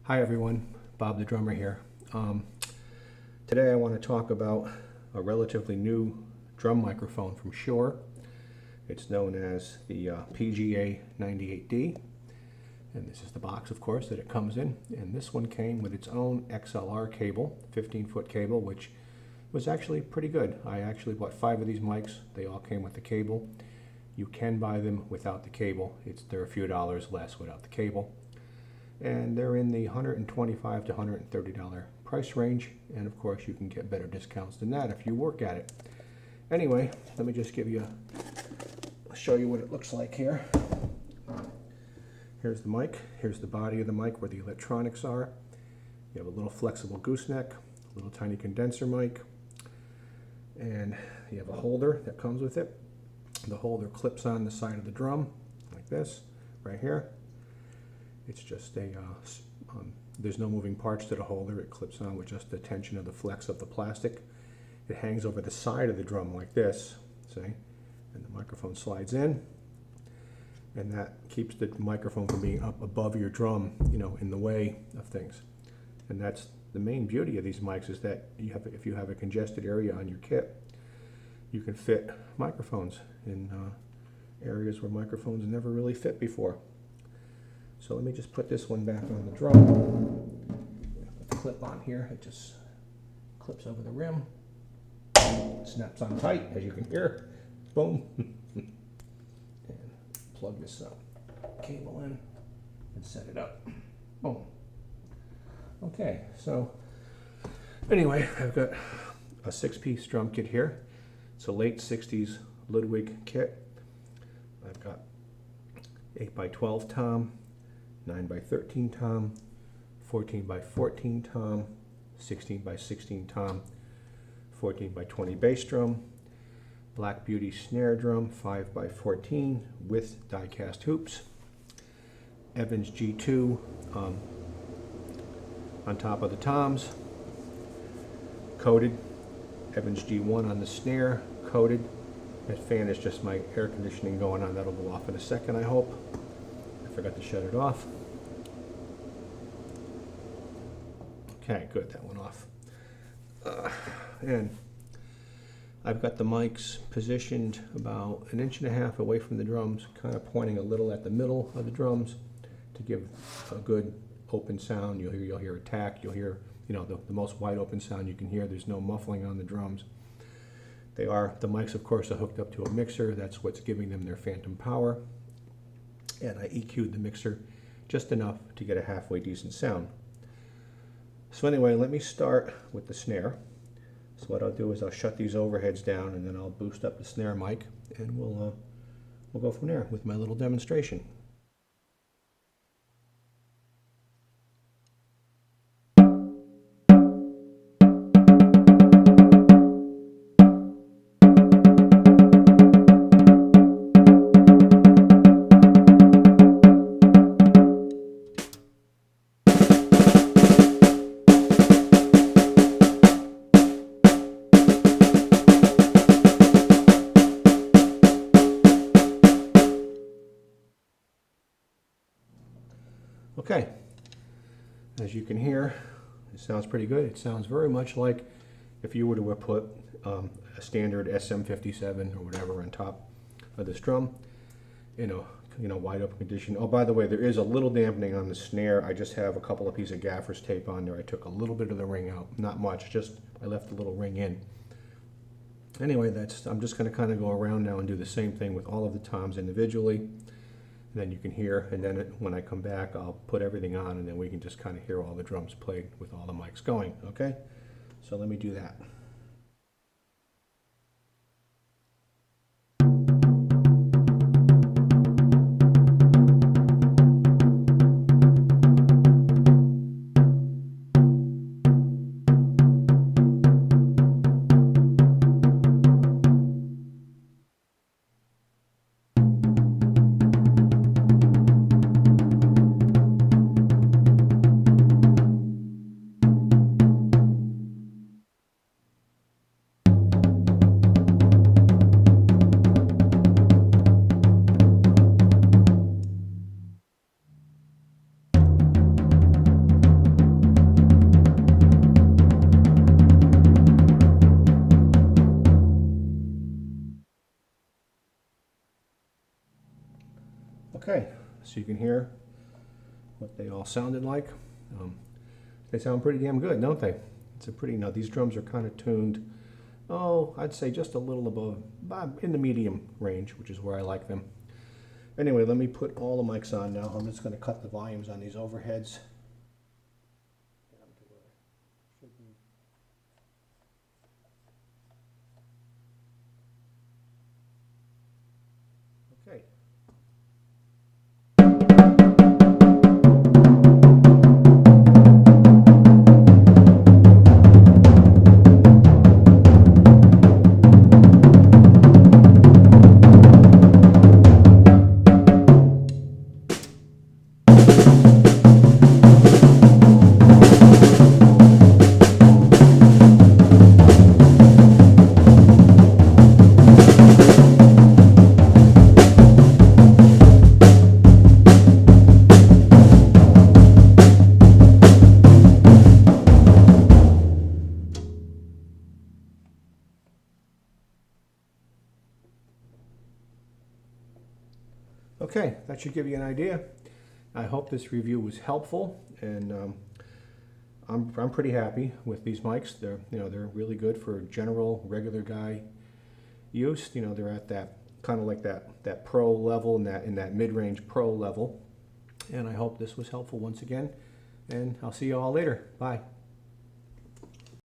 Hi everyone, Bob the drummer here. Today I want to talk about a relatively new drum microphone from Shure. It's known as the PGA98D, and this is the box, of course, that it comes in. And this one came with its own XLR cable, 15-foot cable, which was actually pretty good. I actually bought 5 of these mics. They all came with the cable. You can buy them without the cable. They're a few dollars less without the cable. And they're in the $125 to $130 price range, and of course you can get better discounts than that if you work at it. Anyway, let me just show you what it looks like here. Here's the mic, here's the body of the mic where the electronics are. You have a little flexible gooseneck, a little tiny condenser mic, and you have a holder that comes with it. The holder clips on the side of the drum like this, right here. It's just there's no moving parts to the holder. It clips on with just the tension of the flex of the plastic. It hangs over the side of the drum like this, see? And the microphone slides in, and that keeps the microphone from being up above your drum, in the way of things. And that's the main beauty of these mics, is that if you have a congested area on your kit, you can fit microphones in areas where microphones never really fit before. So let me just put this one back on the drum. Put the clip on here, it just clips over the rim, snaps on tight, as you can hear. Boom. And plug this cable in and set it up. Boom. Okay, so anyway, I've got a 6-piece drum kit here. It's a late 60s Ludwig kit. I've got 8x12 tom, 9x13 tom, 14x14 tom, 16x16 tom, 14x20 bass drum, Black Beauty snare drum, 5x14 with die-cast hoops, Evans G2 on top of the toms, coated, Evans G1 on the snare, coated. That fan is just my air conditioning going on. That'll go off in a second, I hope. I forgot to shut it off. Okay, good, that went off. And I've got the mics positioned about 1.5 inches away from the drums, kind of pointing a little at the middle of the drums to give a good open sound. You'll hear attack, you'll hear, the most wide open sound you can hear. There's no muffling on the drums. The mics, of course, are hooked up to a mixer. That's what's giving them their phantom power. And I EQ'd the mixer just enough to get a halfway decent sound. So anyway, let me start with the snare. So what I'll do is I'll shut these overheads down, and then I'll boost up the snare mic, and we'll go from there with my little demonstration. Okay, as you can hear, it sounds pretty good. It sounds very much like if you were to put a standard SM57 or whatever on top of this drum in a wide open condition. Oh, by the way, there is a little dampening on the snare. I just have a couple of pieces of gaffer's tape on there. I took a little bit of the ring out, not much, just I left the little ring in. Anyway, I'm just going to kind of go around now and do the same thing with all of the toms individually. And then you can hear, and then when I come back, I'll put everything on, and then we can just kind of hear all the drums played with all the mics going, okay? So let me do that. so you can hear what they all sounded like. They sound pretty damn good, don't they? It's a pretty, now these drums are kind of tuned, oh, I'd say just a little above, in the medium range, which is where I like them. Anyway, let me put all the mics on now. I'm just going to cut the volumes on these overheads. Okay. Okay, that should give you an idea. I hope this review was helpful, and I'm pretty happy with these mics. They're they're really good for general regular guy use. They're at that kind of like that pro level, in that mid-range pro level. And I hope this was helpful once again. And I'll see you all later. Bye.